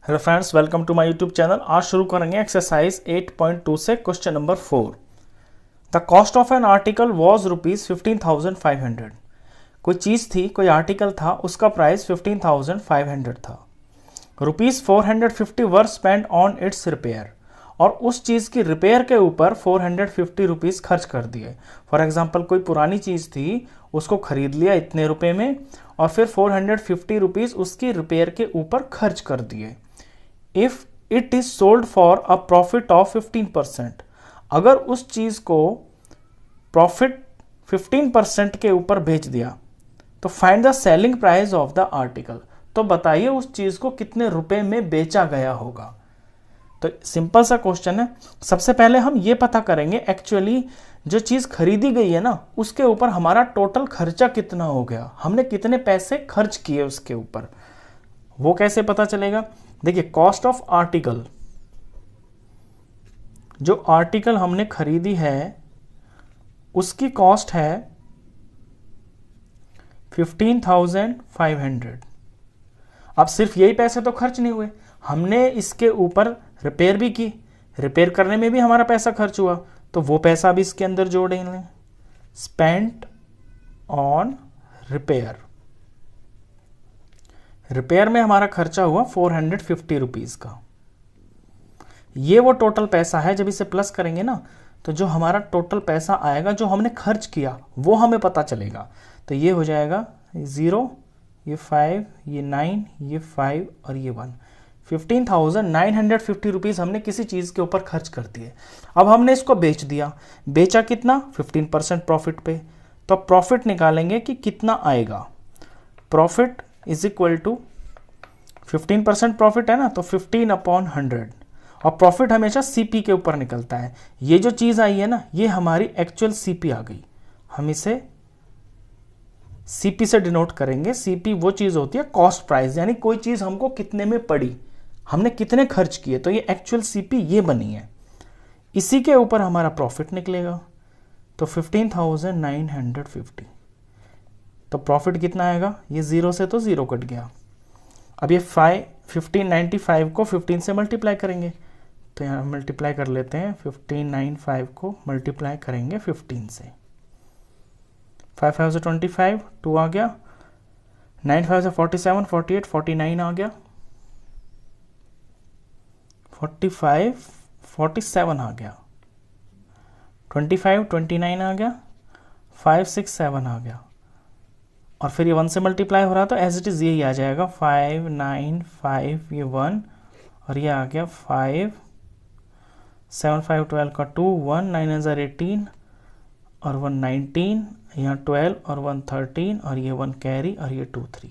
Hello friends, welcome to my YouTube channel. आज शुरू करेंगे एक्सरसाइज 8.2 से question number 4। The cost of an article was ₹15,500। कोई चीज़ थी, कोई आर्टिकल था, उसका प्राइस 15,500 था। ₹450 वर स्पेंड ऑन इट्स रिपेयर, और उस चीज़ की रिपेयर के ऊपर ₹450 खर्च कर दिए। फॉर एग्जाम्पल, कोई पुरानी चीज़ थी, उसको खरीद लिया इतने रुपए में और फिर ₹450 उसकी रिपेयर के ऊपर खर्च कर दिए। If it is sold for a profit of 15%, अगर उस चीज को प्रॉफिट 15% के ऊपर बेच दिया तो find the selling price of the article. तो बताइए उस चीज को कितने रुपए में बेचा गया होगा। तो सिंपल सा क्वेश्चन है। सबसे पहले हम ये पता करेंगे एक्चुअली जो चीज खरीदी गई है ना, उसके ऊपर हमारा टोटल खर्चा कितना हो गया, हमने कितने पैसे खर्च किए उसके ऊपर। वो कैसे पता चलेगा? देखिए, कॉस्ट ऑफ आर्टिकल, जो आर्टिकल हमने खरीदी है उसकी कॉस्ट है 15,500। अब सिर्फ यही पैसे तो खर्च नहीं हुए, हमने इसके ऊपर रिपेयर भी की, रिपेयर करने में भी हमारा पैसा खर्च हुआ, तो वो पैसा भी इसके अंदर जोड़ेंगे। स्पेंट ऑन रिपेयर, रिपेयर में हमारा खर्चा हुआ ₹450 का। ये वो टोटल पैसा है। जब इसे प्लस करेंगे ना, तो जो हमारा टोटल पैसा आएगा जो हमने खर्च किया वो हमें पता चलेगा। तो ये हो जाएगा 0, ये 5, ये 9, ये 5 और ये 1। ₹15,950 हमने किसी चीज़ के ऊपर खर्च कर दिए। अब हमने इसको बेच दिया। बेचा कितना? 15% प्रॉफिट पे। तो प्रॉफिट निकालेंगे कि कितना आएगा। Profit is equal to 15% profit है ना, तो 15/100। और प्रॉफिट हमेशा सीपी के ऊपर निकलता है। ये जो चीज़ आई है ना, ये हमारी एक्चुअल सीपी आ गई। हम इसे सीपी से डिनोट करेंगे। सीपी वो चीज़ होती है कॉस्ट प्राइस, यानी कोई चीज़ हमको कितने में पड़ी, हमने कितने खर्च किए, तो ये एक्चुअल सीपी ये बनी है। इसी के ऊपर हमारा प्रॉफिट निकलेगा। तो 15,950। तो प्रॉफिट कितना आएगा? ये 0 से तो 0 कट गया। अब ये 1595 को 15 से मल्टीप्लाई करेंगे, तो यहाँ मल्टीप्लाई कर लेते हैं। 1595 को मल्टीप्लाई करेंगे 15 से। 5 5 से 25, 2 आ गया। 9 5 से 47, 48, 49 आ गया। 45, 47 आ गया। 25, 29 आ गया। 5 6 7 आ गया। और फिर ये 1 से मल्टीप्लाई हो रहा तो एज इट इज़ यही आ जाएगा। 5 9 5, ये 1 और ये आ गया 5 7 5 12 का 2 1 9 हज़ार 18 और 1 19, यहाँ 12 और 1 13 और ये 1 कैरी और ये 2 3।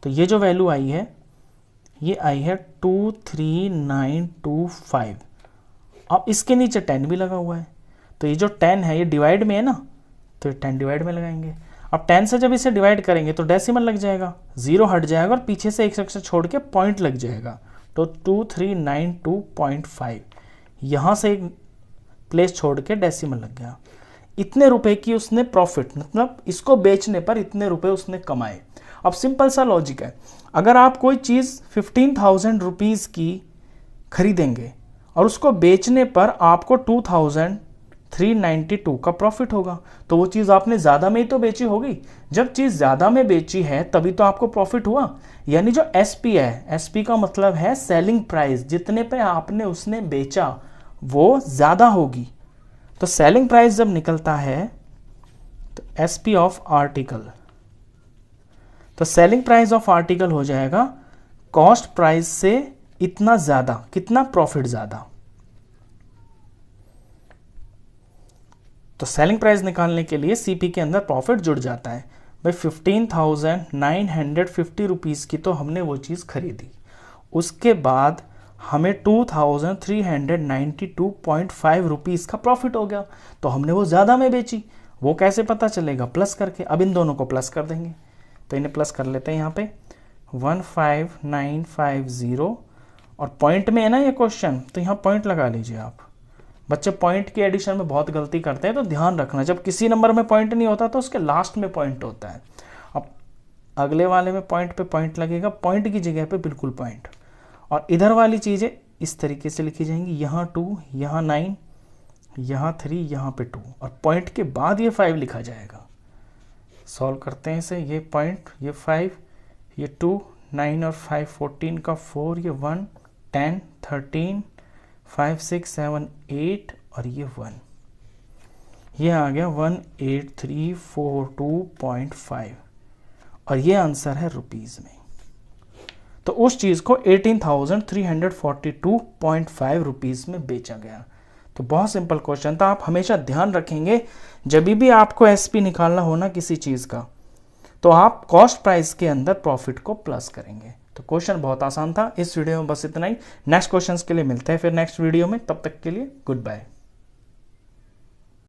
तो ये जो वैल्यू आई है ये आई है 23925। अब इसके नीचे 10 भी लगा हुआ है, तो ये जो 10 है ये डिवाइड में है ना, तो 10 डिवाइड में लगाएंगे। अब 10 से जब इसे डिवाइड करेंगे तो डेसिमल लग जाएगा, 0 हट जाएगा और पीछे से एक अक्षर छोड़ के पॉइंट लग जाएगा। तो 2392.5, यहाँ से एक प्लेस छोड़ के डेसिमल लग गया। इतने रुपए की उसने प्रॉफिट, मतलब इसको बेचने पर इतने रुपए उसने कमाए। अब सिंपल सा लॉजिक है, अगर आप कोई चीज़ 15,000 की खरीदेंगे और उसको बेचने पर आपको 2,392 का प्रॉफिट होगा, तो वो चीज़ आपने ज़्यादा में ही तो बेची होगी। जब चीज़ ज़्यादा में बेची है तभी तो आपको प्रॉफिट हुआ। यानी जो एसपी है, एसपी का मतलब है सेलिंग प्राइस, जितने पे आपने उसने बेचा वो ज़्यादा होगी। तो सेलिंग प्राइस जब निकलता है तो एसपी ऑफ आर्टिकल, तो सेलिंग प्राइस ऑफ आर्टिकल हो जाएगा कॉस्ट प्राइस से इतना ज़्यादा, कितना? प्रॉफिट ज़्यादा। तो सेलिंग प्राइस निकालने के लिए सीपी के अंदर प्रॉफिट जुड़ जाता है। भाई 15,950 रुपीज़ की तो हमने वो चीज़ खरीदी, उसके बाद हमें 2,392.5 रुपीज़ का प्रॉफिट हो गया, तो हमने वो ज़्यादा में बेची। वो कैसे पता चलेगा? प्लस करके। अब इन दोनों को प्लस कर देंगे, तो इन्हें प्लस कर लेते हैं यहाँ पे 15950। और पॉइंट में है ना ये क्वेश्चन, तो यहाँ पॉइंट लगा लीजिए आप। बच्चे पॉइंट की एडिशन में बहुत गलती करते हैं, तो ध्यान रखना, जब किसी नंबर में पॉइंट नहीं होता तो उसके लास्ट में पॉइंट होता है। अब अगले वाले में पॉइंट पे पॉइंट लगेगा, पॉइंट की जगह पे बिल्कुल पॉइंट। और इधर वाली चीज़ें इस तरीके से लिखी जाएंगी, यहाँ 2, यहाँ 9, यहाँ 3, यहाँ पे 2, और पॉइंट के बाद ये 5 लिखा जाएगा। सॉल्व करते हैं इसे, ये पॉइंट, ये 5, ये 2, 9 और 5 14 का 4, ये 1, 10, 13, 5, 6, 7, 8 और ये 1, ये आ गया 1834.2.5 और ये आंसर है रुपीज़ में। तो उस चीज़ को 18,342.5 रुपीज़ में बेचा गया। तो बहुत सिंपल क्वेश्चन था। आप हमेशा ध्यान रखेंगे जब भी आपको एसपी निकालना हो ना किसी चीज़ का, तो आप कॉस्ट प्राइस के अंदर प्रॉफिट को प्लस करेंगे। तो क्वेश्चन बहुत आसान था। इस वीडियो में बस इतना ही। नेक्स्ट क्वेश्चंस के लिए मिलते हैं फिर नेक्स्ट वीडियो में। तब तक के लिए गुड बाय।